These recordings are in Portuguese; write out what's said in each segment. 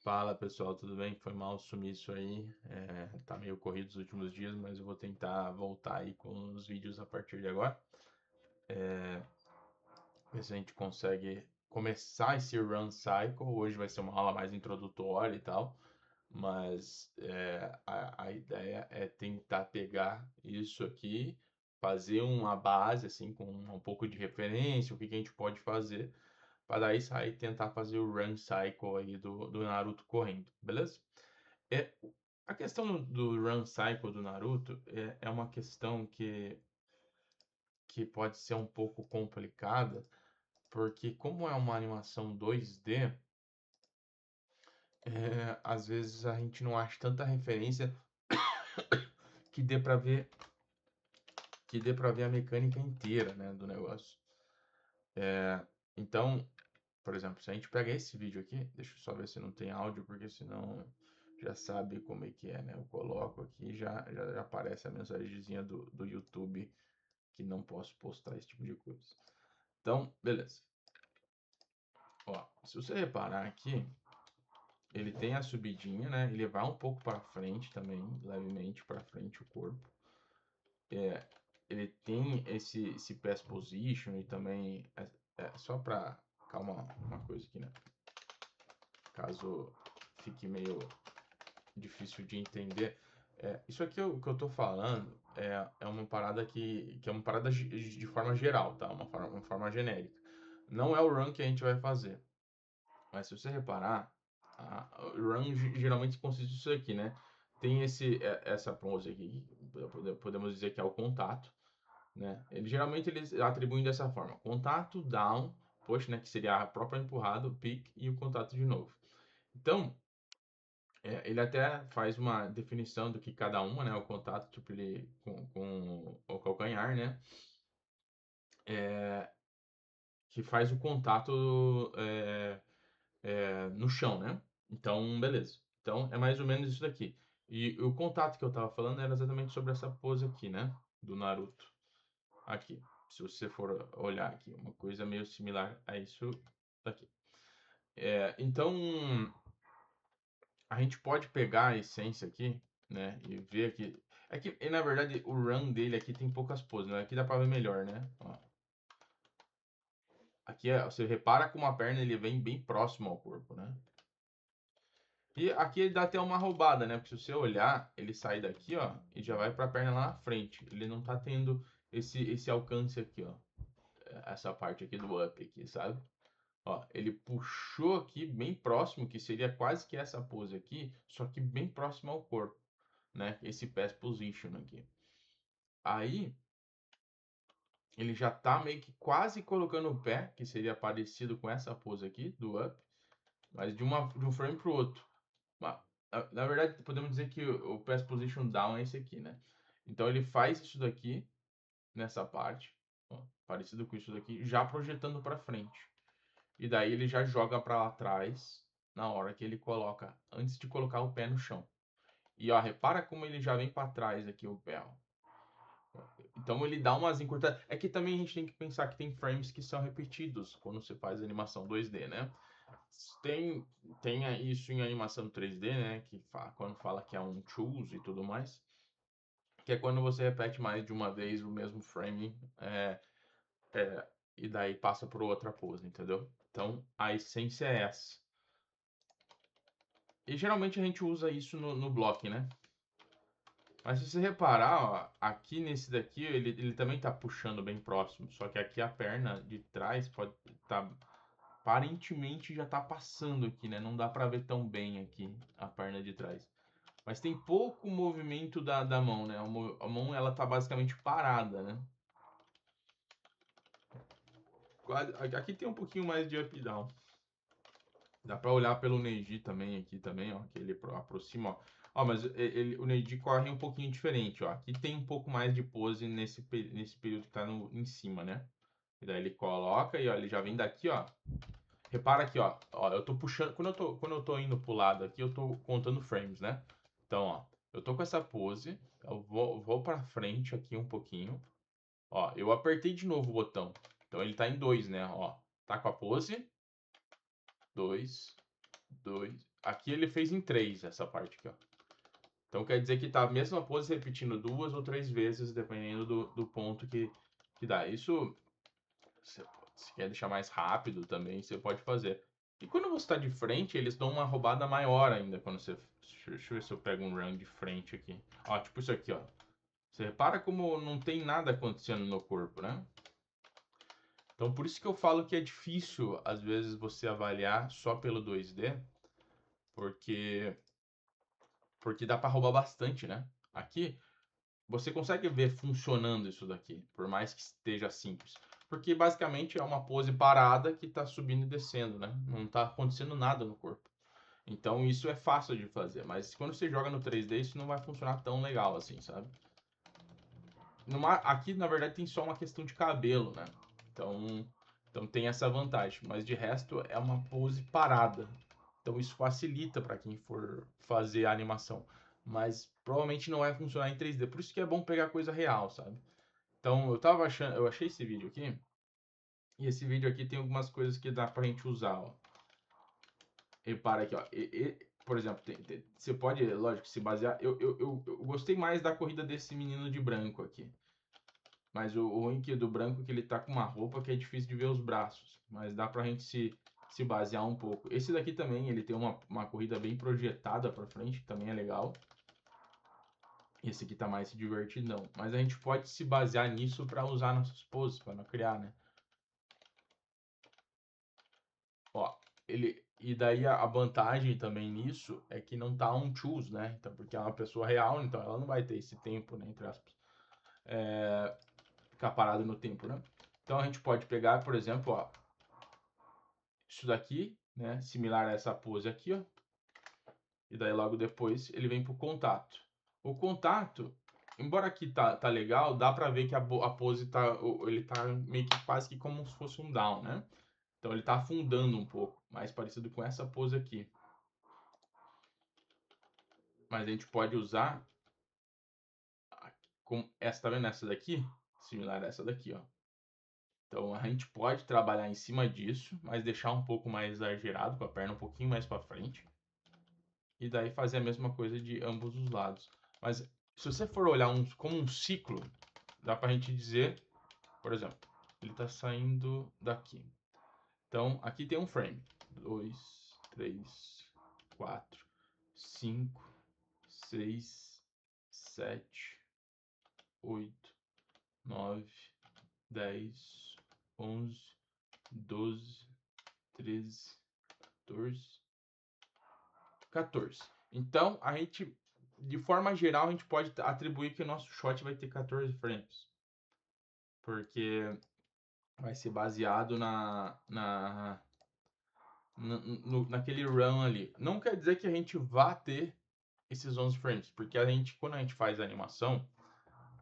Fala pessoal, tudo bem? Foi mal sumir isso aí. Tá meio corrido os últimos dias, mas eu vou tentar voltar aí com os vídeos a partir de agora. Ver se a gente consegue começar esse run cycle. Hoje vai ser uma aula mais introdutória e tal, mas a ideia é tentar pegar isso aqui, fazer uma base assim com um pouco de referência, o que a gente pode fazer, para daí sair e tentar fazer o run cycle aí do Naruto correndo, beleza? É, a questão do run cycle do Naruto é uma questão que pode ser um pouco complicada, porque como é uma animação 2D, às vezes a gente não acha tanta referência que dê para ver a mecânica inteira, né, do negócio. Então, por exemplo, se a gente pega esse vídeo aqui, deixa eu só ver se não tem áudio, porque senão já sabe como é que é, né? Eu coloco aqui e já aparece a mensagenzinha do YouTube que não posso postar esse tipo de coisa. Então, beleza. Ó, se você reparar aqui, ele tem a subidinha, né? Ele vai um pouco para frente também, levemente para frente o corpo. Ele tem esse pass position e também só para calma uma coisa aqui, né? Caso fique meio difícil de entender. Isso aqui que eu tô falando é uma parada que é uma parada de forma geral, tá? Uma forma genérica. Não é o run que a gente vai fazer. Mas se você reparar, o run geralmente consiste disso aqui, né? Tem essa pose aqui, podemos dizer que é o contato, né? Eles atribuem dessa forma: contato, down, push, né? Que seria a própria empurrada, o pick e o contato de novo. Então, ele até faz uma definição do que cada uma, né? O contato, tipo, ele com o calcanhar, né? É, que faz o contato no chão, né? Então, beleza. Então, é mais ou menos isso daqui. E o contato que eu tava falando era exatamente sobre essa pose aqui, né? Do Naruto. Aqui. Se você for olhar aqui, uma coisa meio similar a isso daqui. Então, a gente pode pegar a essência aqui, né? E ver aqui. É que, na verdade, o run dele aqui tem poucas poses, né? Aqui dá pra ver melhor, né? Ó. Aqui, você repara como a perna ele vem bem próximo ao corpo, né? E aqui ele dá até uma roubada, né? Porque se você olhar, ele sai daqui, ó, e já vai pra perna lá na frente. Ele não tá tendo esse alcance aqui, ó. Essa parte aqui do up aqui, sabe? Ó, ele puxou aqui bem próximo, que seria quase que essa pose aqui, só que bem próximo ao corpo, né? Esse pass position aqui. Aí, ele já tá meio que quase colocando o pé, que seria parecido com essa pose aqui, do up, mas de um frame pro outro. Na verdade, podemos dizer que o pass position down é esse aqui, né? Então ele faz isso daqui, nessa parte, ó, parecido com isso daqui, já projetando para frente. E daí ele já joga para atrás, na hora que ele coloca, antes de colocar o pé no chão. E ó, repara como ele já vem para trás aqui o pé, ó. Então ele dá umas encurtadas. É que também a gente tem que pensar que tem frames que são repetidos quando você faz animação 2D, né? Tem, tem isso em animação 3D, né? Quando fala que é um choose e tudo mais. Que é quando você repete mais de uma vez o mesmo frame e daí passa por outra pose, entendeu? Então a essência é essa. E geralmente a gente usa isso no block, né? Mas se você reparar, ó, aqui nesse daqui, ele também tá puxando bem próximo. Só que aqui a perna de trás pode tá aparentemente já tá passando aqui, né? Não dá pra ver tão bem aqui a perna de trás. Mas tem pouco movimento da mão, né? A mão ela tá basicamente parada, né? Aqui tem um pouquinho mais de up down. Dá pra olhar pelo Neji também aqui também, ó, que ele aproxima, ó. Ó, mas o Neji corre um pouquinho diferente, ó. Aqui tem um pouco mais de pose nesse período que tá em cima, né? E daí ele coloca e ó, ele já vem daqui, ó. Repara aqui, ó. Ó, eu tô puxando, quando eu tô indo pro lado aqui, eu tô contando frames, né? Então, ó, eu tô com essa pose, eu vou para frente aqui um pouquinho. Ó, eu apertei de novo o botão. Então ele tá em 2, né? Ó, tá com a pose. 2, 2. Aqui ele fez em 3, essa parte aqui, ó. Então quer dizer que tá a mesma pose repetindo 2 ou 3 vezes, dependendo do ponto que dá. Isso, se quer deixar mais rápido também, você pode fazer. E quando você tá de frente, eles dão uma roubada maior ainda quando você... Deixa eu ver se eu pego um run de frente aqui. Ó, tipo isso aqui, ó. Você repara como não tem nada acontecendo no corpo, né? Então por isso que eu falo que é difícil, às vezes, você avaliar só pelo 2D, porque dá para roubar bastante, né? Aqui você consegue ver funcionando isso daqui, por mais que esteja simples. Porque basicamente é uma pose parada que está subindo e descendo, né? Não está acontecendo nada no corpo. Então isso é fácil de fazer, mas quando você joga no 3D isso não vai funcionar tão legal assim, sabe? Aqui na verdade tem só uma questão de cabelo, né? Então tem essa vantagem, mas de resto é uma pose parada. Então isso facilita para quem for fazer a animação, mas provavelmente não vai funcionar em 3D. Por isso que é bom pegar coisa real, sabe? Então eu achei esse vídeo aqui, e esse vídeo aqui tem algumas coisas que dá pra gente usar, ó. Repara aqui, ó. Por exemplo, você pode, lógico, se basear. Eu gostei mais da corrida desse menino de branco aqui. Mas o ruim que do branco é que ele tá com uma roupa que é difícil de ver os braços. Mas dá pra gente se basear um pouco. Esse daqui também, ele tem uma corrida bem projetada pra frente, que também é legal. Esse aqui tá mais divertidão. Mas a gente pode se basear nisso pra usar nossas poses, pra não criar, né? Ó, e daí a vantagem também nisso é que não tá um choose, né? Então, porque é uma pessoa real, então ela não vai ter esse tempo, né? Entre aspas. Ficar parado no tempo, né? Então a gente pode pegar, por exemplo, ó, isso daqui, né? Similar a essa pose aqui, ó. E daí logo depois ele vem pro contato. O contato, embora aqui tá legal, dá pra ver que a pose tá, ele tá meio que quase que como se fosse um down, né? Então ele tá afundando um pouco, mais parecido com essa pose aqui. Mas a gente pode usar com essa, tá vendo essa daqui? Similar a essa daqui, ó. Então a gente pode trabalhar em cima disso, mas deixar um pouco mais exagerado, com a perna um pouquinho mais para frente. E daí fazer a mesma coisa de ambos os lados. Mas se você for olhar como um ciclo, dá pra gente dizer, por exemplo, ele tá saindo daqui. Então aqui tem um frame. 2, 3, 4, 5, 6, 7, 8, 9, 10, 11, 12, 13, 14, 14. Então, a gente, de forma geral, a gente pode atribuir que o nosso shot vai ter 14 frames. Porque vai ser baseado naquele run ali. Não quer dizer que a gente vá ter esses 11 frames, porque quando a gente faz a animação,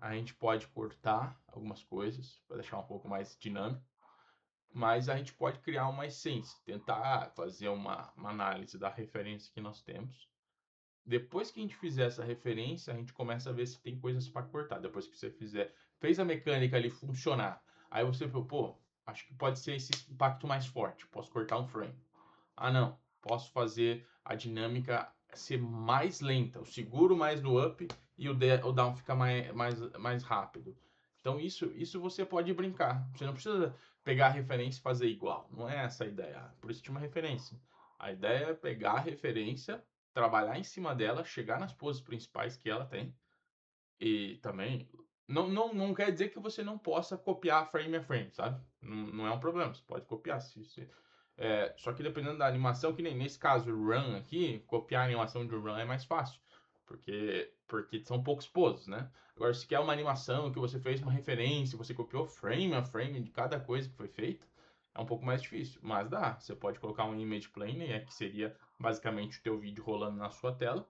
a gente pode cortar algumas coisas para deixar um pouco mais dinâmico, mas a gente pode criar uma essência, tentar fazer uma análise da referência que nós temos. Depois que a gente fizer essa referência, a gente começa a ver se tem coisas para cortar. Depois que você fez a mecânica ali funcionar, aí você falou, pô, acho que pode ser esse impacto mais forte, posso cortar um frame. Ah, não, posso fazer a dinâmica ser mais lenta, o seguro mais no up e o down fica mais rápido. Então isso você pode brincar. Você não precisa pegar a referência e fazer igual. Não é essa a ideia. Por isso tinha uma referência. A ideia é pegar a referência, trabalhar em cima dela, chegar nas poses principais que ela tem. E também não quer dizer que você não possa copiar frame a frame, sabe? Não é um problema. Você pode copiar só que dependendo da animação, que nem nesse caso run aqui, copiar a animação de run é mais fácil. Porque são poucos poses, né? Agora, se quer uma animação que você fez uma referência, você copiou frame a frame de cada coisa que foi feita, é um pouco mais difícil. Mas dá. Você pode colocar um image plane, que seria basicamente o teu vídeo rolando na sua tela,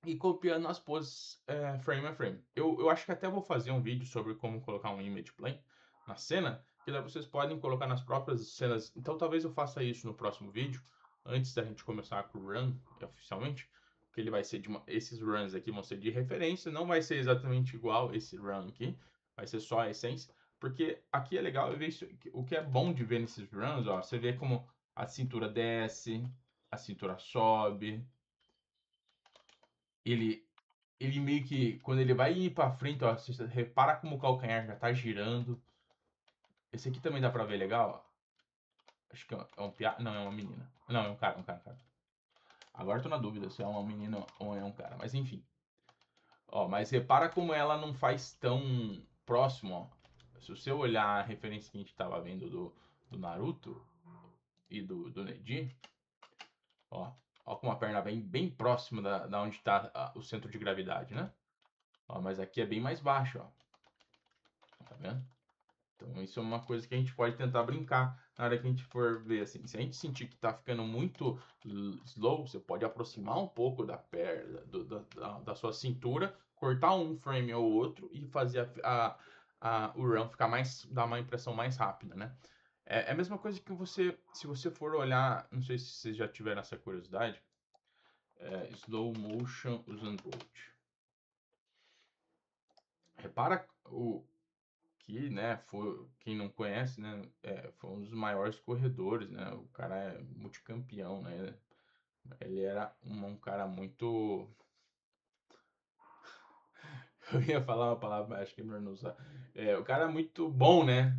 e copiando as poses frame a frame. Eu acho que até vou fazer um vídeo sobre como colocar um image plane na cena, que daí vocês podem colocar nas próprias cenas. Então talvez eu faça isso no próximo vídeo, antes da gente começar com o run oficialmente, que ele vai ser esses runs aqui vão ser de referência, não vai ser exatamente igual esse run aqui, vai ser só a essência, porque aqui é legal ver isso, o que é bom de ver nesses runs, ó, você vê como a cintura desce, a cintura sobe. Ele, ele meio que, quando ele vai ir pra frente, ó, você repara como o calcanhar já tá girando. Esse aqui também dá pra ver legal, ó. Acho que é um piá. Não, é uma menina. Não, é um cara, cara. Agora eu tô na dúvida se é uma menina ou é um cara, mas enfim. Ó, mas repara como ela não faz tão próximo, ó. Se você olhar a referência que a gente tava vendo do Naruto e do Neji, ó, ó como a perna vem bem próximo da onde tá o centro de gravidade, né? Ó, mas aqui é bem mais baixo, ó. Tá vendo? Então isso é uma coisa que a gente pode tentar brincar na hora que a gente for ver, assim. Se a gente sentir que tá ficando muito slow, você pode aproximar um pouco da perna, da sua cintura, cortar um frame ou outro e fazer o run ficar mais, dar uma impressão mais rápida, né? É a mesma coisa que você, se você for olhar, não sei se vocês já tiveram essa curiosidade, slow motion usando Bolt. Repara que, né, foi, quem não conhece, né, foi um dos maiores corredores, né, o cara é multicampeão, né, ele era um cara muito, eu ia falar uma palavra, mas acho que é melhor não usar, o cara é muito bom, né,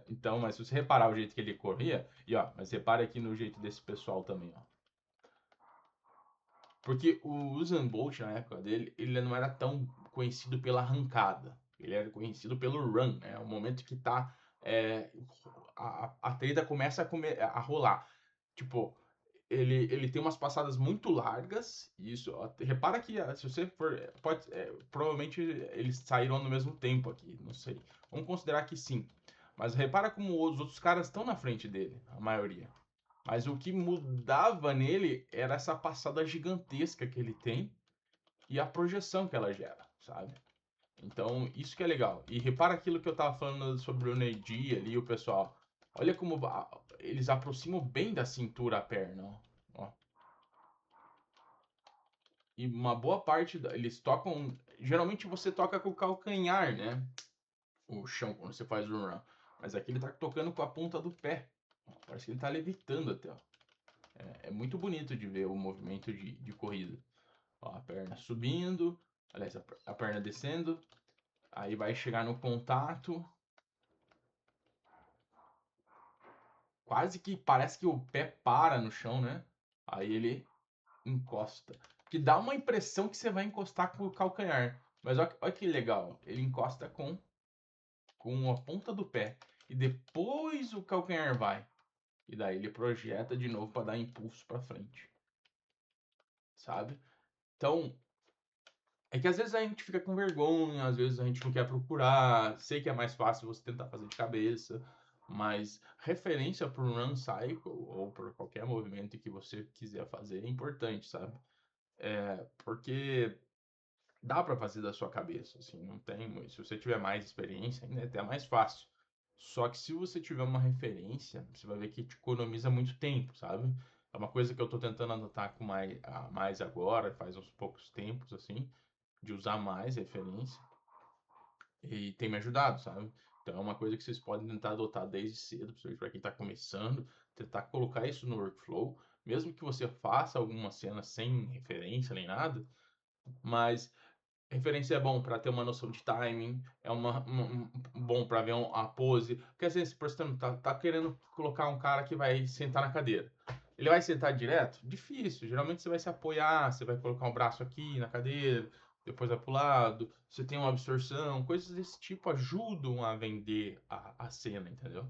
então, mas se você reparar o jeito que ele corria, e ó, mas repare aqui no jeito desse pessoal também, ó, porque o Usain Bolt na época dele, ele não era tão conhecido pela arrancada, ele era conhecido pelo run, né, o momento que tá é, a treta começa a rolar. Tipo, ele tem umas passadas muito largas. Isso, ó, repara que se você for. Provavelmente eles saíram no mesmo tempo aqui, não sei. Vamos considerar que sim. Mas repara como os outros caras estão na frente dele, a maioria. Mas o que mudava nele era essa passada gigantesca que ele tem e a projeção que ela gera, sabe? Então, isso que é legal. E repara aquilo que eu tava falando sobre o Neji ali, o pessoal. Olha como eles aproximam bem da cintura a perna, ó. E uma boa parte, eles tocam. Geralmente você toca com o calcanhar, né? O chão, quando você faz o run. Mas aqui ele tá tocando com a ponta do pé. Parece que ele tá levitando até, ó. É muito bonito de ver o movimento de corrida. Ó, a perna subindo, aliás, a perna descendo. Aí vai chegar no contato. Quase que parece que o pé para no chão, né? Aí ele encosta. Que dá uma impressão que você vai encostar com o calcanhar. Mas olha que legal. Ele encosta com a ponta do pé. E depois o calcanhar vai. E daí ele projeta de novo para dar impulso para frente. Sabe? Então, é que às vezes a gente fica com vergonha, às vezes a gente não quer procurar. Sei que é mais fácil você tentar fazer de cabeça. Mas referência para um run cycle ou para qualquer movimento que você quiser fazer é importante, sabe? Porque dá para fazer da sua cabeça, assim, não tem. Se você tiver mais experiência, ainda é até mais fácil. Só que se você tiver uma referência, você vai ver que te economiza muito tempo, sabe? É uma coisa que eu tô tentando adotar com mais agora, faz uns poucos tempos, assim, de usar mais referência. E tem me ajudado, sabe? Então é uma coisa que vocês podem tentar adotar desde cedo, principalmente para quem está começando, tentar colocar isso no workflow, mesmo que você faça alguma cena sem referência nem nada, mas referência é bom para ter uma noção de timing, é bom para ver a pose, porque às vezes, por exemplo, tá querendo colocar um cara que vai sentar na cadeira. Ele vai sentar direto? Difícil. Geralmente você vai se apoiar, você vai colocar um braço aqui na cadeira, depois vai pro lado, você tem uma absorção, coisas desse tipo ajudam a vender a cena, entendeu?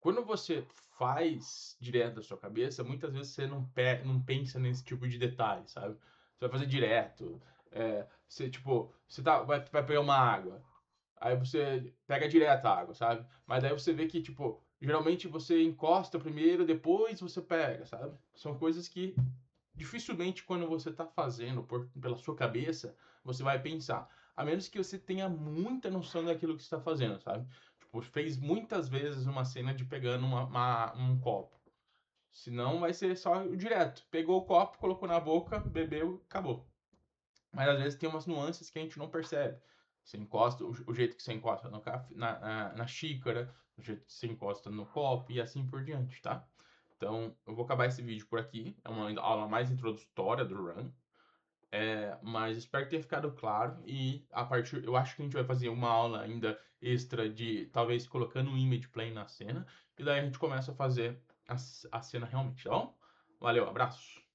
Quando você faz direto da sua cabeça, muitas vezes você não pensa nesse tipo de detalhe, sabe? Você vai fazer direto. Você, tipo, vai pegar uma água. Aí você pega direto a água, sabe? Mas daí você vê que, tipo, geralmente você encosta primeiro, depois você pega, sabe? São coisas que dificilmente quando você tá fazendo pela sua cabeça, você vai pensar. A menos que você tenha muita noção daquilo que você está fazendo, sabe? Tipo, fez muitas vezes uma cena de pegando um copo. Senão vai ser só o direto. Pegou o copo, colocou na boca, bebeu, acabou. Mas às vezes tem umas nuances que a gente não percebe. Você encosta, o jeito que você encosta no na xícara, o jeito que você encosta no copo e assim por diante, tá? Então, eu vou acabar esse vídeo por aqui. É uma aula mais introdutória do Run. Mas espero que tenha ficado claro. E a partir, eu acho que a gente vai fazer uma aula ainda extra de talvez colocando um image plane na cena. E daí a gente começa a fazer a cena realmente, tá bom? Valeu, abraço!